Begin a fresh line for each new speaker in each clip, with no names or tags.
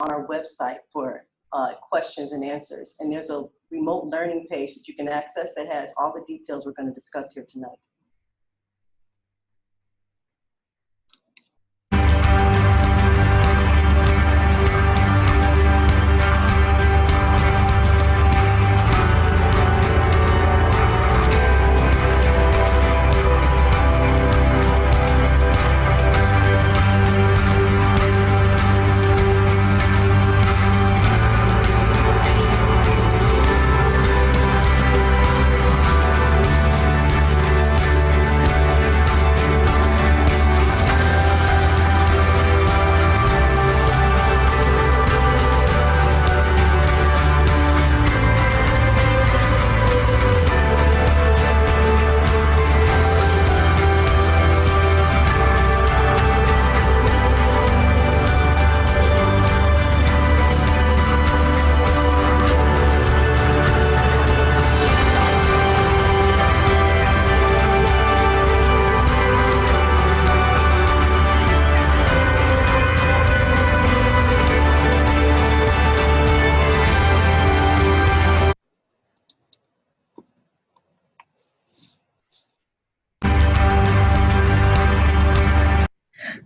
on our website for questions and answers. And there's a remote learning page that you can access that has all the details we're going to discuss here tonight.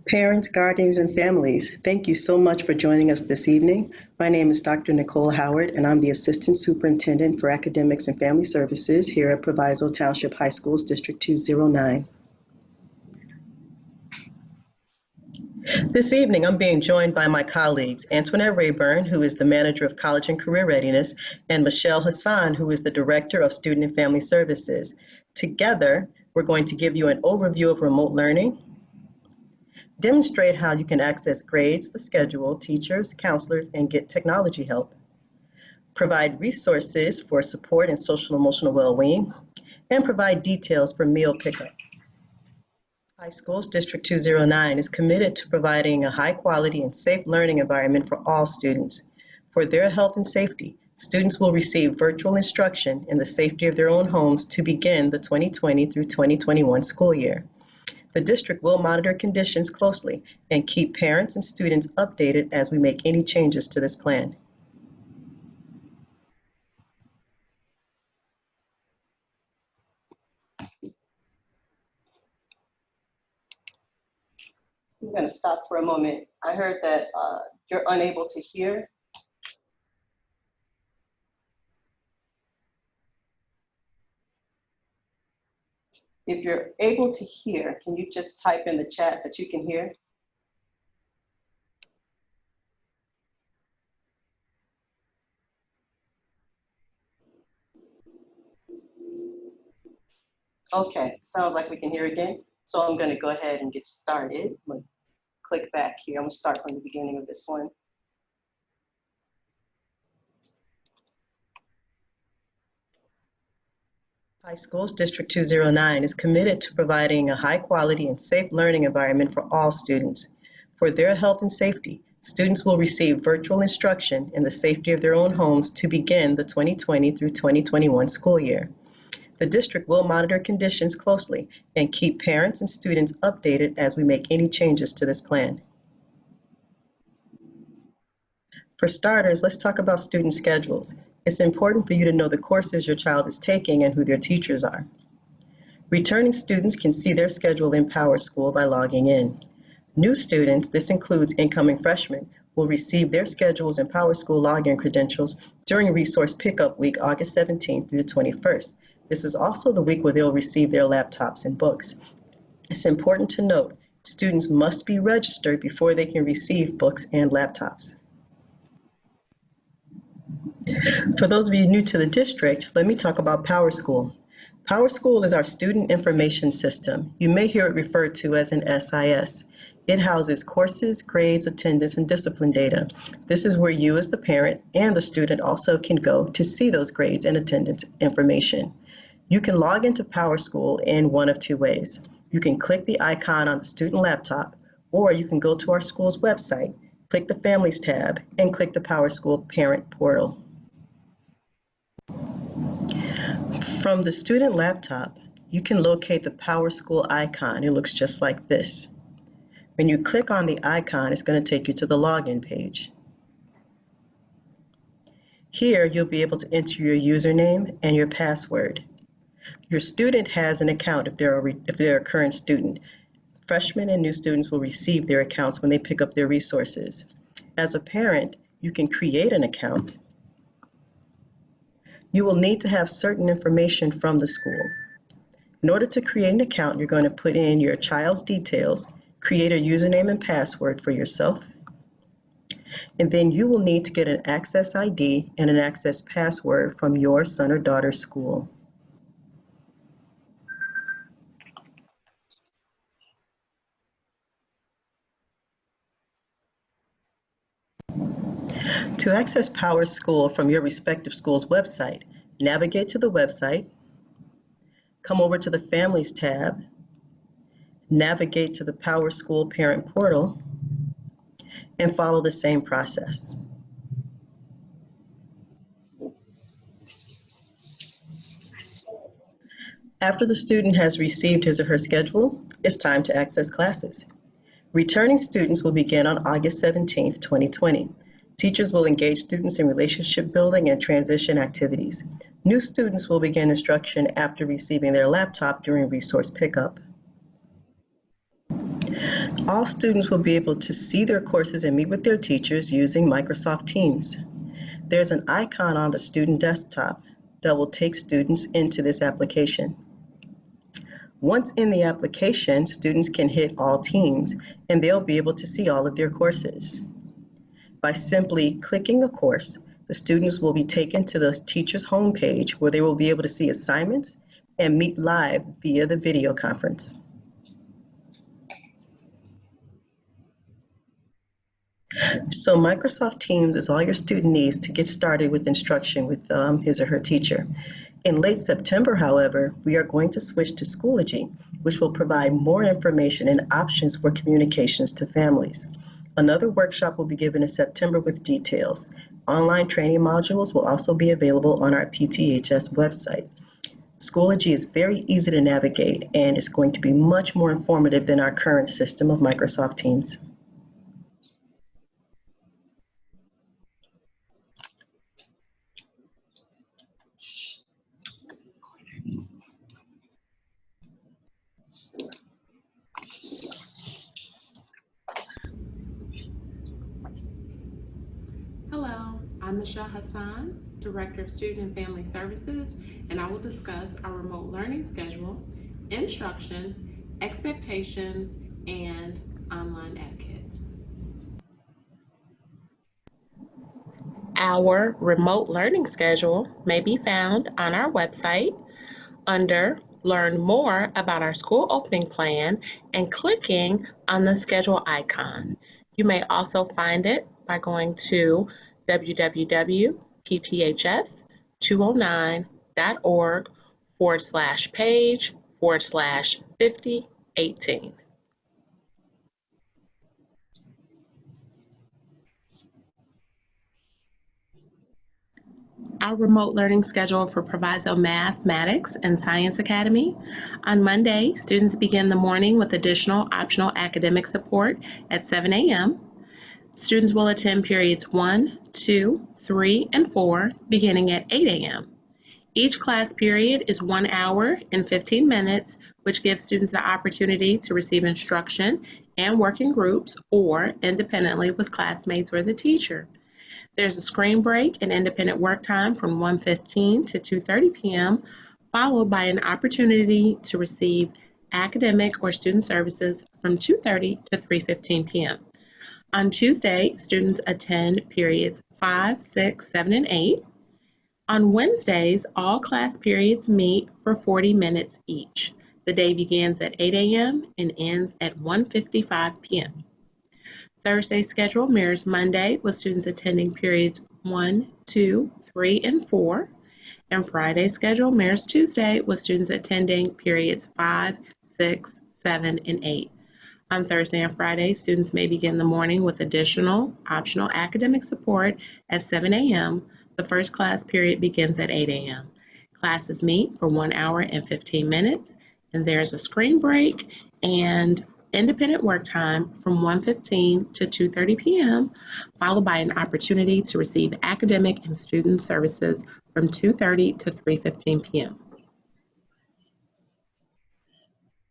Parents, guardians, and families, thank you so much for joining us this evening. My name is Dr. Nicole Howard, and I'm the Assistant Superintendent for Academics and Family Services here at Proviso Township High School's District 209. This evening, I'm being joined by my colleagues, Antoinette Rayburn, who is the Manager of College and Career Readiness, and Michelle Hassan, who is the Director of Student and Family Services. Together, we're going to give you an overview of remote learning, demonstrate how you can access grades, the schedule, teachers, counselors, and get technology help, provide resources for support and social emotional well-being, and provide details for meal pickup. High School's District 209 is committed to providing a high-quality and safe learning environment for all students. For their health and safety, students will receive virtual instruction in the safety of their own homes to begin the 2020 through 2021 school year. The district will monitor conditions closely and keep parents and students updated as we make any changes to this plan. I'm going to stop for a moment. I heard that you're unable to hear. If you're able to hear, can you just type in the chat that you can hear? Okay, sounds like we can hear again. So I'm going to go ahead and get started. I'm going to click back here. I'm going to start from the beginning of this one. High School's District 209 is committed to providing a high-quality and safe learning environment for all students. For their health and safety, students will receive virtual instruction in the safety of their own homes to begin the 2020 through 2021 school year. The district will monitor conditions closely and keep parents and students updated as we make any changes to this plan. For starters, let's talk about student schedules. It's important for you to know the courses your child is taking and who their teachers are. Returning students can see their schedule in PowerSchool by logging in. New students, this includes incoming freshmen, will receive their schedules and PowerSchool login credentials during Resource Pickup Week, August 17th through the 21st. This is also the week where they'll receive their laptops and books. It's important to note, students must be registered before they can receive books and laptops. For those of you new to the district, let me talk about PowerSchool. PowerSchool is our student information system. You may hear it referred to as an SIS. It houses courses, grades, attendance, and discipline data. This is where you as the parent and the student also can go to see those grades and attendance information. You can log into PowerSchool in one of two ways. You can click the icon on the student laptop, or you can go to our school's website, click the Families tab, and click the PowerSchool Parent Portal. From the student laptop, you can locate the PowerSchool icon. It looks just like this. When you click on the icon, it's going to take you to the login page. Here, you'll be able to enter your username and your password. Your student has an account if they're a current student. Freshmen and new students will receive their accounts when they pick up their resources. As a parent, you can create an account. You will need to have certain information from the school. In order to create an account, you're going to put in your child's details, create a username and password for yourself, and then you will need to get an access ID and an access password from your son or daughter's school. To access Power School from your respective school's website, navigate to the website, come over to the Families tab, navigate to the Power School Parent Portal, and follow the same process. After the student has received his or her schedule, it's time to access classes. Returning students will begin on August 17, 2020. Teachers will engage students in relationship building and transition activities. New students will begin instruction after receiving their laptop during resource pickup. All students will be able to see their courses and meet with their teachers using Microsoft Teams. There's an icon on the student desktop that will take students into this application. Once in the application, students can hit all teams and they'll be able to see all of their courses. By simply clicking a course, the students will be taken to the teacher's homepage where they will be able to see assignments and meet live via the video conference. So Microsoft Teams is all your student needs to get started with instruction with his or her teacher. In late September, however, we are going to switch to Schoology, which will provide more information and options for communications to families. Another workshop will be given in September with details. Online training modules will also be available on our PTHS website. Schoology is very easy to navigate and is going to be much more informative than our current system of Microsoft Teams.
Hello, I'm Michelle Hassan, Director of Student and Family Services, and I will discuss our remote learning schedule, instruction, expectations, and online etiquette. Our remote learning schedule may be found on our website under Learn More about our school opening plan and clicking on the schedule icon. You may also find it by going to www.pths209.org/page/5018. Our remote learning schedule for Proviso Mathematics and Science Academy. On Monday, students begin the morning with additional optional academic support at 7 a.m. Students will attend periods 1, 2, 3, and 4 beginning at 8 a.m. Each class period is 1 hour and 15 minutes, which gives students the opportunity to receive instruction and work in groups or independently with classmates or the teacher. There's a screen break and independent work time from 1:15 to 2:30 p.m., followed by an opportunity to receive academic or student services from 2:30 to 3:15 p.m. On Tuesday, students attend periods 5, 6, 7, and 8. On Wednesdays, all class periods meet for 40 minutes each. The day begins at 8 a.m. and ends at 1:55 p.m. Thursday's schedule mirrors Monday with students attending periods 1, 2, 3, and 4. And Friday's schedule mirrors Tuesday with students attending periods 5, 6, 7, and 8. On Thursday and Friday, students may begin the morning with additional optional academic support at 7 a.m. The first class period begins at 8 a.m. Classes meet for 1 hour and 15 minutes, and there's a screen break and independent work time from 1:15 to 2:30 p.m., followed by an opportunity to receive academic and student services from 2:30 to 3:15 p.m.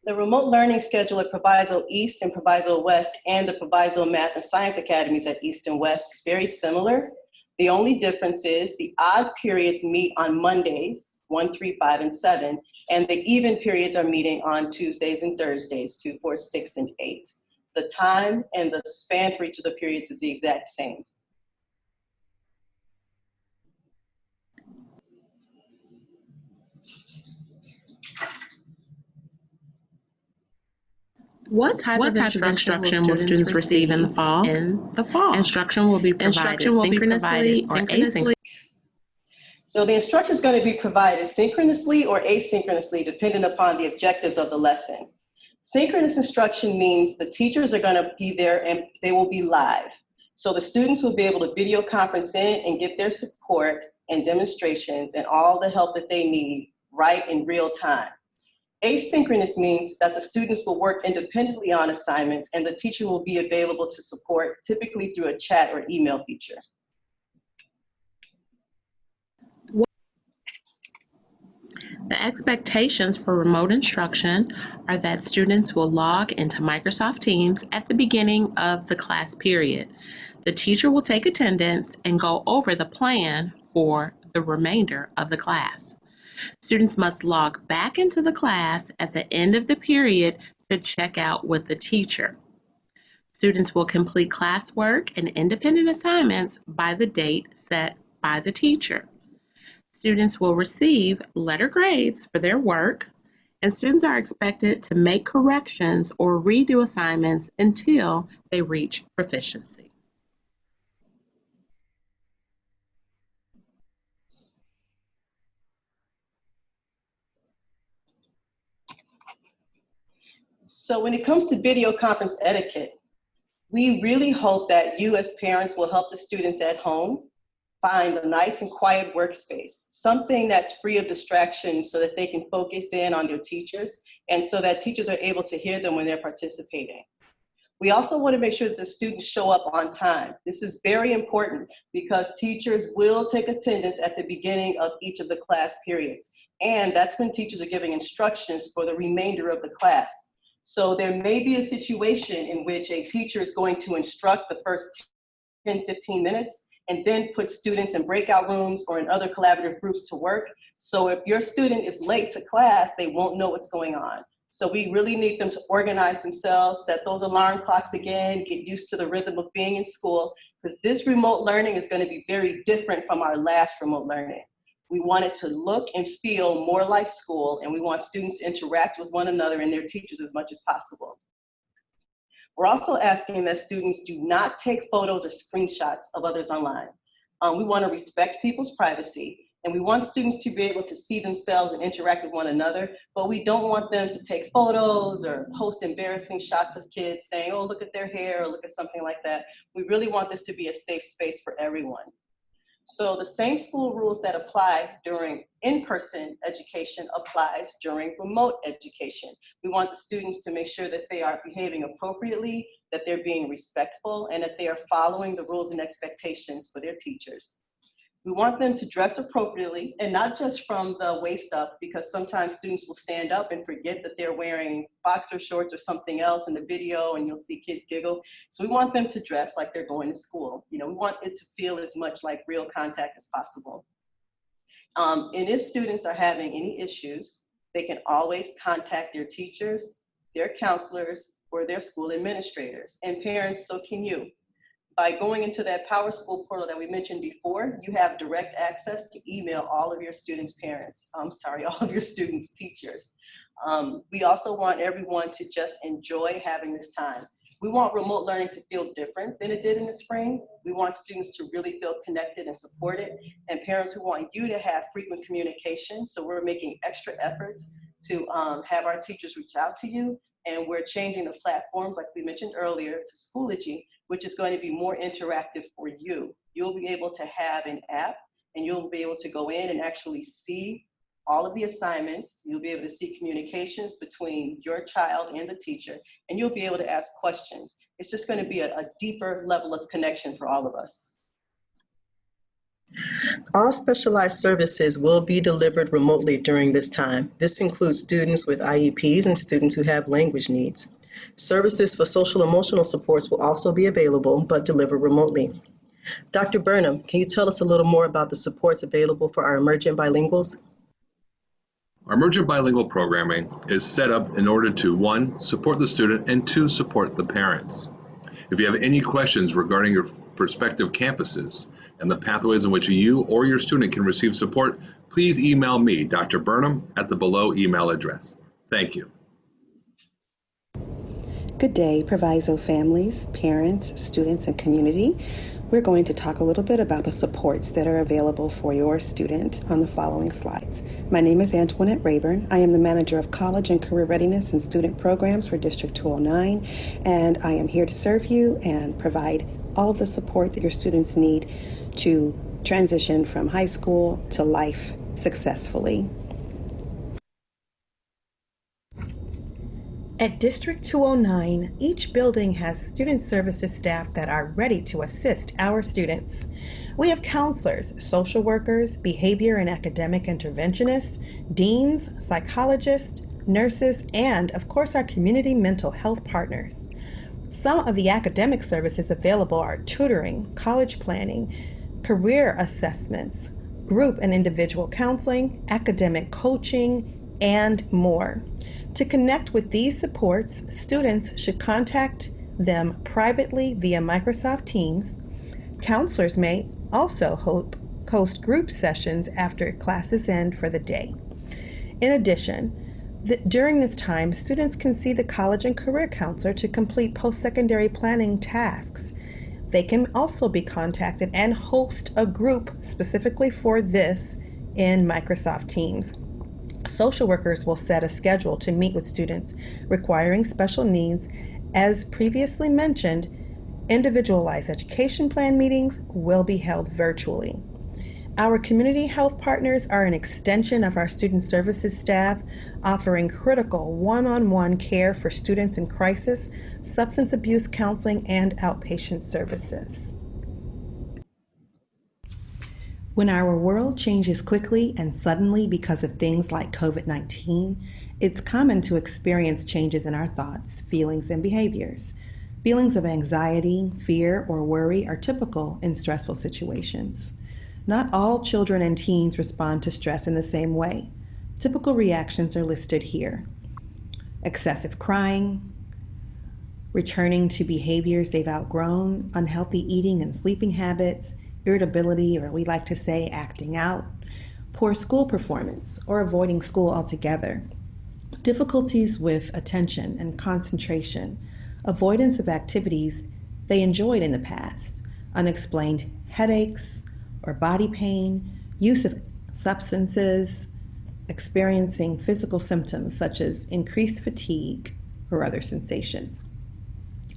The remote learning schedule at Proviso East and Proviso West and the Proviso Math and Science Academies at East and West is very similar. The only difference is the odd periods meet on Mondays, 1, 3, 5, and 7, and the even periods are meeting on Tuesdays and Thursdays, 2, 4, 6, and 8. The time and the span for each of the periods is the exact same.
What type of instruction will students receive in the fall? Instruction will be provided synchronously or asynchronously.
So the instruction is going to be provided synchronously or asynchronously, depending upon the objectives of the lesson. Synchronous instruction means the teachers are going to be there and they will be live. So the students will be able to video conference in and get their support and demonstrations and all the help that they need right in real time. Asynchronous means that the students will work independently on assignments and the teacher will be available to support, typically through a chat or email feature.
The expectations for remote instruction are that students will log into Microsoft Teams at the beginning of the class period. The teacher will take attendance and go over the plan for the remainder of the class. Students must log back into the class at the end of the period to check out with the teacher. Students will complete classwork and independent assignments by the date set by the teacher. Students will receive letter grades for their work, and students are expected to make corrections or redo assignments until they reach proficiency.
So when it comes to video conference etiquette, we really hope that you as parents will help the students at home find a nice and quiet workspace, something that's free of distractions so that they can focus in on their teachers and so that teachers are able to hear them when they're participating. We also want to make sure that the students show up on time. This is very important because teachers will take attendance at the beginning of each of the class periods. And that's when teachers are giving instructions for the remainder of the class. So there may be a situation in which a teacher is going to instruct the first 10, 15 minutes and then put students in breakout rooms or in other collaborative groups to work. So if your student is late to class, they won't know what's going on. So we really need them to organize themselves, set those alarm clocks again, get used to the rhythm of being in school, because this remote learning is going to be very different from our last remote learning. We want it to look and feel more like school, and we want students to interact with one another and their teachers as much as possible. We're also asking that students do not take photos or screenshots of others online. We want to respect people's privacy, and we want students to be able to see themselves and interact with one another, but we don't want them to take photos or post embarrassing shots of kids saying, oh, look at their hair, or look at something like that. We really want this to be a safe space for everyone. So the same school rules that apply during in-person education applies during remote education. We want the students to make sure that they are behaving appropriately, that they're being respectful, and that they are following the rules and expectations for their teachers. We want them to dress appropriately, and not just from the waist up, because sometimes students will stand up and forget that they're wearing boxer shorts or something else in the video, and you'll see kids giggle. So we want them to dress like they're going to school. You know, we want it to feel as much like real contact as possible. And if students are having any issues, they can always contact their teachers, their counselors, or their school administrators. And parents, so can you. By going into that Power School portal that we mentioned before, you have direct access to email all of your students' parents. All of your students' teachers. We also want everyone to just enjoy having this time. We want remote learning to feel different than it did in the spring. We want students to really feel connected and supported, and parents who want you to have frequent communication. So we're making extra efforts to have our teachers reach out to you, and we're changing the platforms, like we mentioned earlier, to Schoology, which is going to be more interactive for you. You'll be able to have an app, and you'll be able to go in and actually see all of the assignments. You'll be able to see communications between your child and the teacher, and you'll be able to ask questions. It's just going to be a deeper level of connection for all of us. All specialized services will be delivered remotely during this time. This includes students with IEPs and students who have language needs. Services for social emotional supports will also be available, but delivered remotely. Dr. Burnham, can you tell us a little more about the supports available for our emergent bilinguals?
Our emergent bilingual programming is set up in order to, 1, support the student, and 2, support the parents. If you have any questions regarding your prospective campuses and the pathways in which you or your student can receive support, please email me, Dr. Burnham, at the below email address. Thank you.
Good day, Proviso families, parents, students, and community. We're going to talk a little bit about the supports that are available for your student on the following slides. My name is Antoinette Rayburn. I am the Manager of College and Career Readiness and Student Programs for District 209, and I am here to serve you and provide all of the support that your students need to transition from high school to life successfully. At District 209, each building has student services staff that are ready to assist our students. We have counselors, social workers, behavior and academic interventionists, deans, psychologists, nurses, and of course our community mental health partners. Some of the academic services available are tutoring, college planning, career assessments, group and individual counseling, academic coaching, and more. To connect with these supports, students should contact them privately via Microsoft Teams. Counselors may also host group sessions after classes end for the day. In addition, during this time, students can see the college and career counselor to complete post-secondary planning tasks. They can also be contacted and host a group specifically for this in Microsoft Teams. Social workers will set a schedule to meet with students requiring special needs. As previously mentioned, individualized education plan meetings will be held virtually. Our community health partners are an extension of our student services staff, offering critical one-on-one care for students in crisis, substance abuse counseling, and outpatient services. When our world changes quickly and suddenly because of things like COVID-19, it's common to experience changes in our thoughts, feelings, and behaviors. Feelings of anxiety, fear, or worry are typical in stressful situations. Not all children and teens respond to stress in the same way. Typical reactions are listed here: excessive crying, returning to behaviors they've outgrown, unhealthy eating and sleeping habits, irritability, or we like to say acting out, poor school performance, or avoiding school altogether, difficulties with attention and concentration, avoidance of activities they enjoyed in the past, unexplained headaches or body pain, use of substances, experiencing physical symptoms such as increased fatigue or other sensations.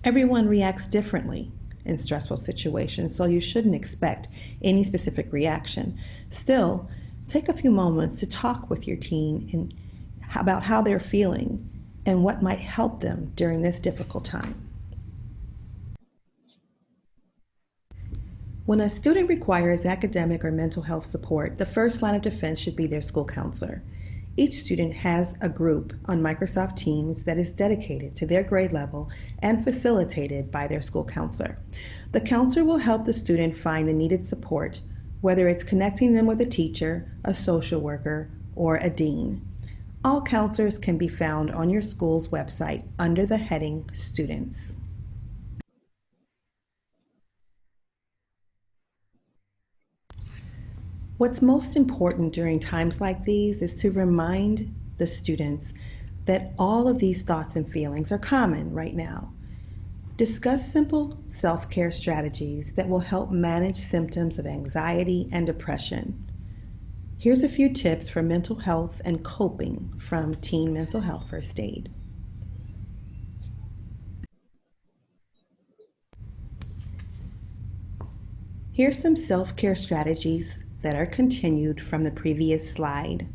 Everyone reacts differently in stressful situations, so you shouldn't expect any specific reaction. Still, take a few moments to talk with your teen about how they're feeling and what might help them during this difficult time. When a student requires academic or mental health support, the first line of defense should be their school counselor. Each student has a group on Microsoft Teams that is dedicated to their grade level and facilitated by their school counselor. The counselor will help the student find the needed support, whether it's connecting them with a teacher, a social worker, or a dean. All counselors can be found on your school's website under the heading Students. What's most important during times like these is to remind the students that all of these thoughts and feelings are common right now. Discuss simple self-care strategies that will help manage symptoms of anxiety and depression. Here's a few tips for mental health and coping from Teen Mental Health First Aid. Here's some self-care strategies that are continued from the previous slide.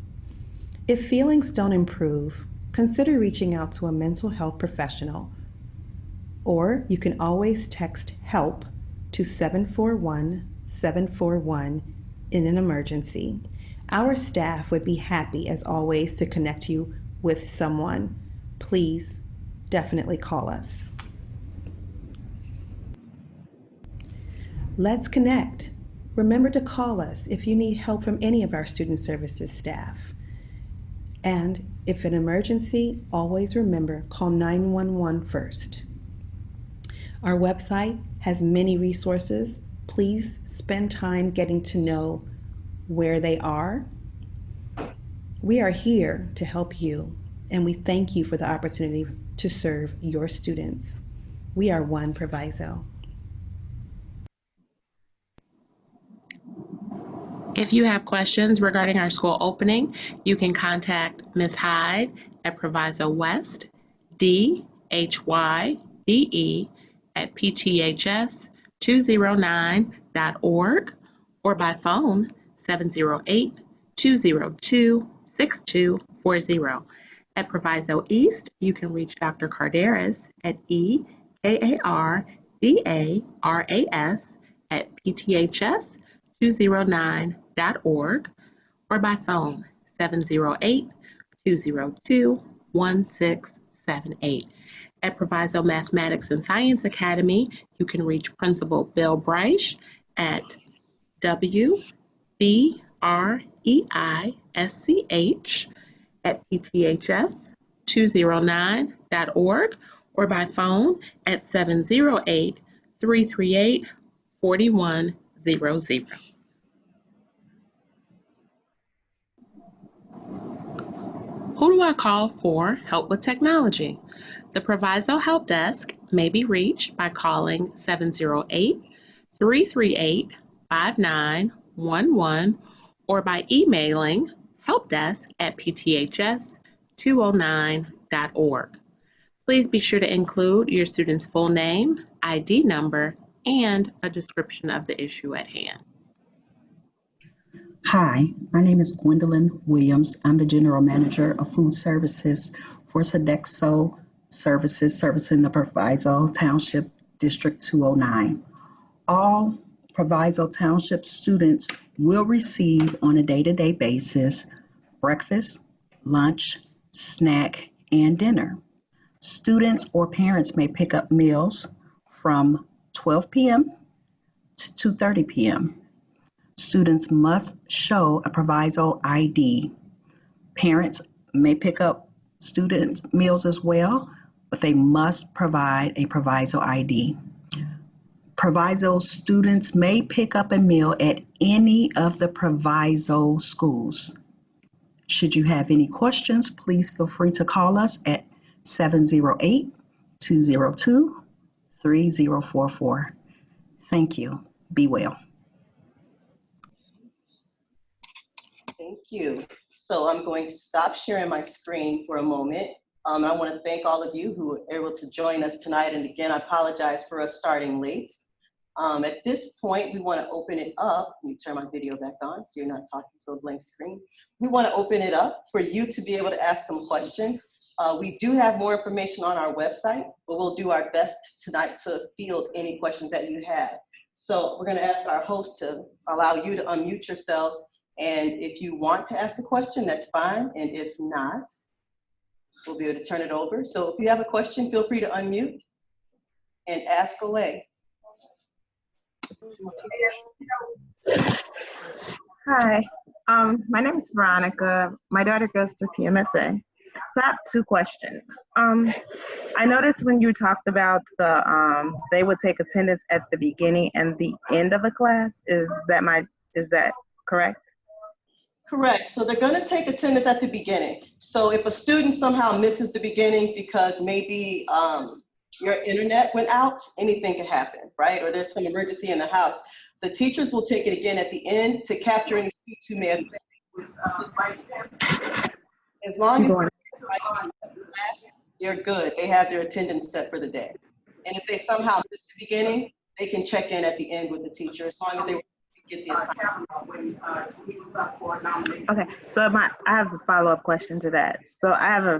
If feelings don't improve, consider reaching out to a mental health professional, or you can always text HELP to 741-741 in an emergency. Our staff would be happy, as always, to connect you with someone. Please definitely call us. Let's connect. Remember to call us if you need help from any of our student services staff. And if an emergency, always remember, call 911 first. Our website has many resources. Please spend time getting to know where they are. We are here to help you, and we thank you for the opportunity to serve your students. We are one Proviso.
If you have questions regarding our school opening, you can contact Ms. Hyde at Proviso West, DHYDE@pths209.org, or by phone 708-202-6240. At Proviso East, you can reach Dr. Carderas at EKARDARAS@pths209.org, or by phone 708-202-1678. At Proviso Mathematics and Science Academy, you can reach Principal Bill Bryce at WBREISCH@pths209.org, or by phone at 708-338-4100. Who do I call for help with technology? The Proviso Help Desk may be reached by calling 708-338-5911, or by emailing helpdesk@pths209.org. Please be sure to include your student's full name, ID number, and a description of the issue at hand.
Hi, my name is Gwendolyn Williams. I'm the General Manager of Food Services for Sodexo Services, servicing the Proviso Township District 209. All Proviso Township students will receive on a day-to-day basis breakfast, lunch, snack, and dinner. Students or parents may pick up meals from 12 p.m. to 2:30 p.m. Students must show a Proviso ID. Parents may pick up student meals as well, but they must provide a Proviso ID. Proviso students may pick up a meal at any of the Proviso schools. Should you have any questions, please feel free to call us at 708-202-3044. Thank you. Be well.
Thank you. So I'm going to stop sharing my screen for a moment. I want to thank all of you who were able to join us tonight. And again, I apologize for us starting late. At this point, we want to open it up. Let me turn my video back on so you're not talking to a blank screen. We want to open it up for you to be able to ask some questions. We do have more information on our website, but we'll do our best tonight to field any questions that you have. So we're going to ask our host to allow you to unmute yourselves. And if you want to ask a question, that's fine. And if not, we'll be able to turn it over. So if you have a question, feel free to unmute and ask away.
Hi, my name is Veronica. My daughter goes to PMSA. So I have two questions. I noticed when you talked about they would take attendance at the beginning and the end of the class. Is that correct?
Correct. So they're going to take attendance at the beginning. So if a student somehow misses the beginning because maybe your internet went out, anything can happen, right? Or there's some emergency in the house. The teachers will take it again at the end to capture any students who may have as long as they're good. They have their attendance set for the day. And if they somehow miss the beginning, they can check in at the end with the teacher as long as they were get the assignment.
Okay, so I have a follow-up question to that. So I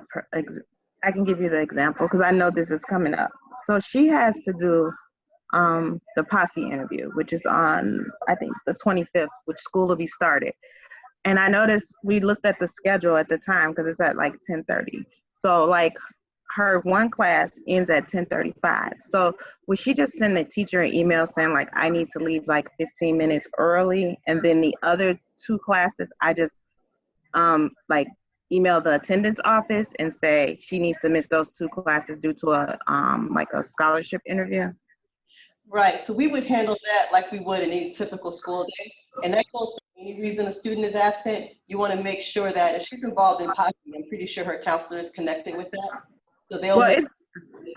can give you the example because I know this is coming up. So she has to do the posse interview, which is on, I think, the 25th, which school will be started. And I noticed we looked at the schedule at the time because it's at like 10:30. So like her one class ends at 10:35. So would she just send the teacher an email saying like, I need to leave like 15 minutes early, and then the other two classes, I just like email the attendance office and say she needs to miss those two classes due to a like a scholarship interview?
Right, so we would handle that like we would in any typical school day. And that goes for any reason a student is absent. You want to make sure that if she's involved in posse, I'm pretty sure her counselor is connected with that. So they'll
Well,
make
it's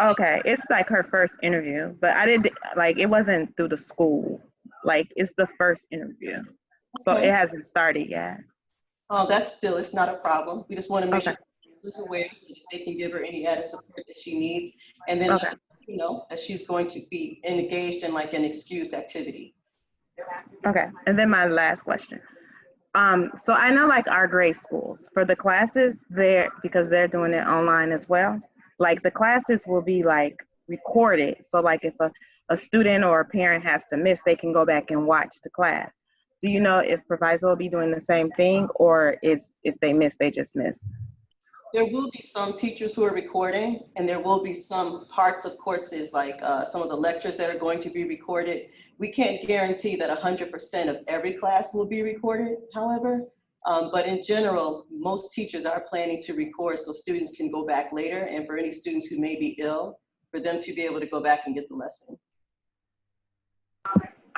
okay. It's like her first interview, but I didn't like it wasn't through the school. Like it's the first interview, so
okay.
it hasn't started yet.
Oh, that's still, it's not a problem. We just want to make
Okay.
sure she's aware so that they can give her any added support that she needs. And then
Okay.
let you know that she's going to be engaged in like an excused activity.
Okay. And then my last question. So I know like our grade schools for the classes there because they're doing it online as well. Like the classes will be like recorded. So like if a student or a parent has to miss, they can go back and watch the class. Do you know if Proviso will be doing the same thing, or is if they miss, they just miss?
There will be some teachers who are recording, and there will be some parts of courses, like some of the lectures that are going to be recorded. We can't guarantee that 100% of every class will be recorded, however, but in general, most teachers are planning to record so students can go back later, and for any students who may be ill, for them to be able to go back and get the lesson.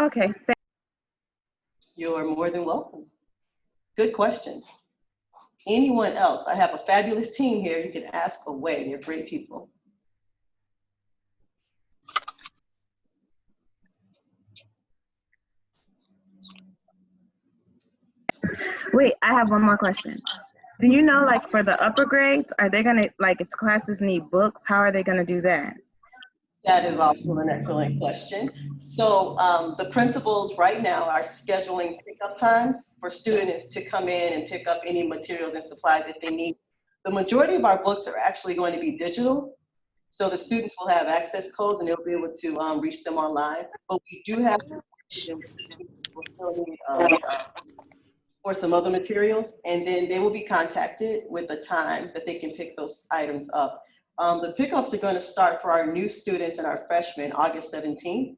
Okay.
You're more than welcome. Good questions. Anyone else? I have a fabulous team here. You can ask away. They're great people.
Wait, I have one more question. Do you know, like for the upper grades, are they gonna, like if classes need books, how are they gonna do that?
That is also an excellent question. So the principals right now are scheduling pickup times for students to come in and pick up any materials and supplies that they need. The majority of our books are actually going to be digital. So the students will have access codes and they'll be able to reach them online. But we do have or some other materials, and then they will be contacted with a time that they can pick those items up. The pickups are going to start for our new students and our freshmen August 17th.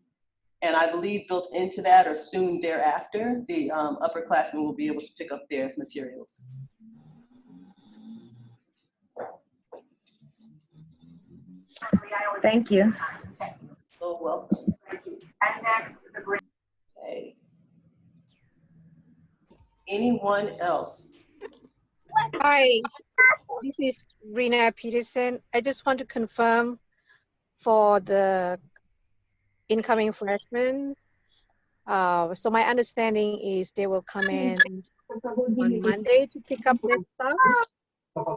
And I believe built into that or soon thereafter, the upperclassmen will be able to pick up their materials.
Thank you.
So welcome. Okay. Anyone else?
Hi, this is Rena Peterson. I just want to confirm for the incoming freshmen. So my understanding is they will come in on Monday to pick up their stuff.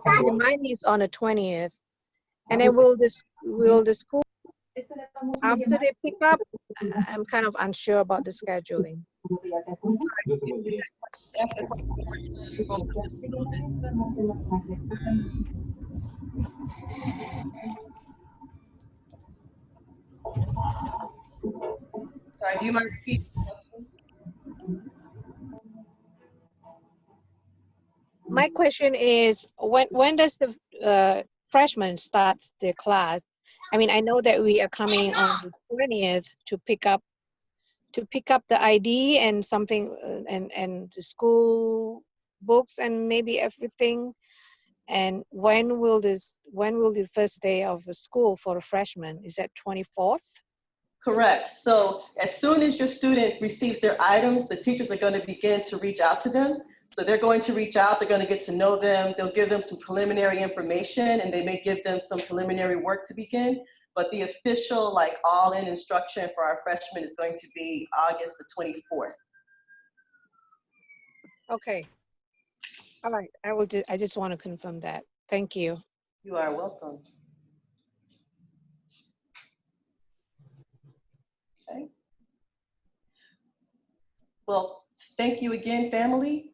Actually, mine is on the 20th. And then will the school, after they pick up, I'm kind of unsure about the scheduling.
Sorry, do you mind repeating the question?
My question is, when does the freshman start the class? I mean, I know that we are coming on the 20th to pick up the ID and something and the school books and maybe everything. And when will the first day of the school for the freshmen? Is that 24th?
Correct. So as soon as your student receives their items, the teachers are going to begin to reach out to them. So they're going to reach out, they're going to get to know them, they'll give them some preliminary information, and they may give them some preliminary work to begin. But the official, like all-in instruction for our freshmen is going to be August the 24th.
Okay. All right. I just want to confirm that. Thank you.
You are welcome. Okay. Well, thank you again, family.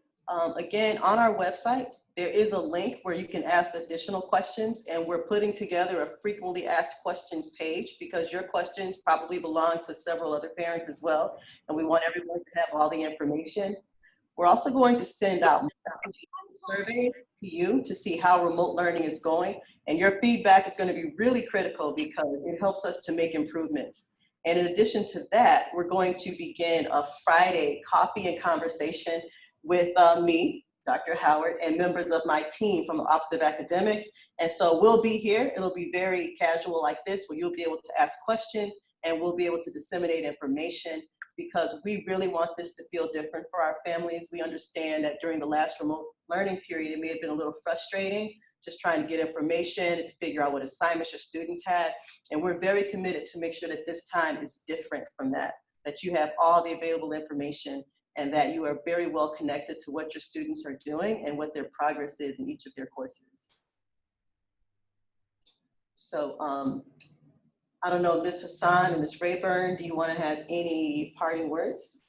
Again, on our website, there is a link where you can ask additional questions, and we're putting together a frequently asked questions page because your questions probably belong to several other parents as well, and we want everyone to have all the information. We're also going to send out surveys to you to see how remote learning is going, and your feedback is going to be really critical because it helps us to make improvements. And in addition to that, we're going to begin a Friday coffee and conversation with me, Dr. Howard, and members of my team from the Office of Academics. And so we'll be here. It'll be very casual like this, where you'll be able to ask questions and we'll be able to disseminate information, because we really want this to feel different for our families. We understand that during the last remote learning period, it may have been a little frustrating, just trying to get information and to figure out what assignments your students had. And we're very committed to make sure that this time is different from that you have all the available information and that you are very well connected to what your students are doing and what their progress is in each of their courses. So I don't know, Ms. Hassan and Ms. Rayburn, do you want to have any parting words?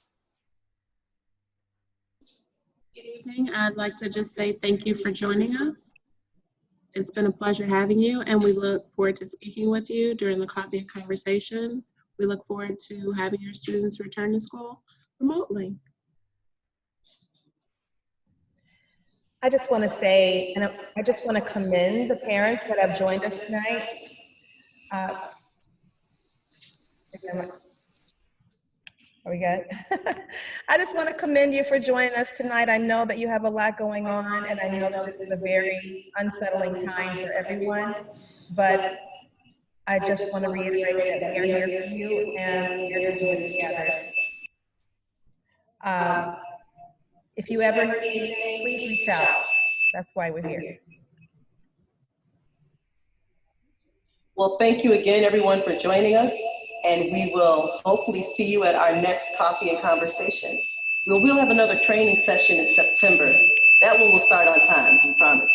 Good evening. I'd like to just say thank you for joining us. It's been a pleasure having you, and we look forward to speaking with you during the coffee and conversations. We look forward to having your students return to school remotely.
I just want to say, and I just want to commend the parents that have joined us tonight. Are we good? I just want to commend you for joining us tonight. I know that you have a lot going on, and I know that this is a very unsettling time for everyone, but I just want to reiterate that we are here for you, and we're going to do this together. If you ever need anything, please reach out. That's why we're here.
Well, thank you again, everyone, for joining us, and we will hopefully see you at our next coffee and conversation. We'll have another training session in September. That one will start on time, we promise.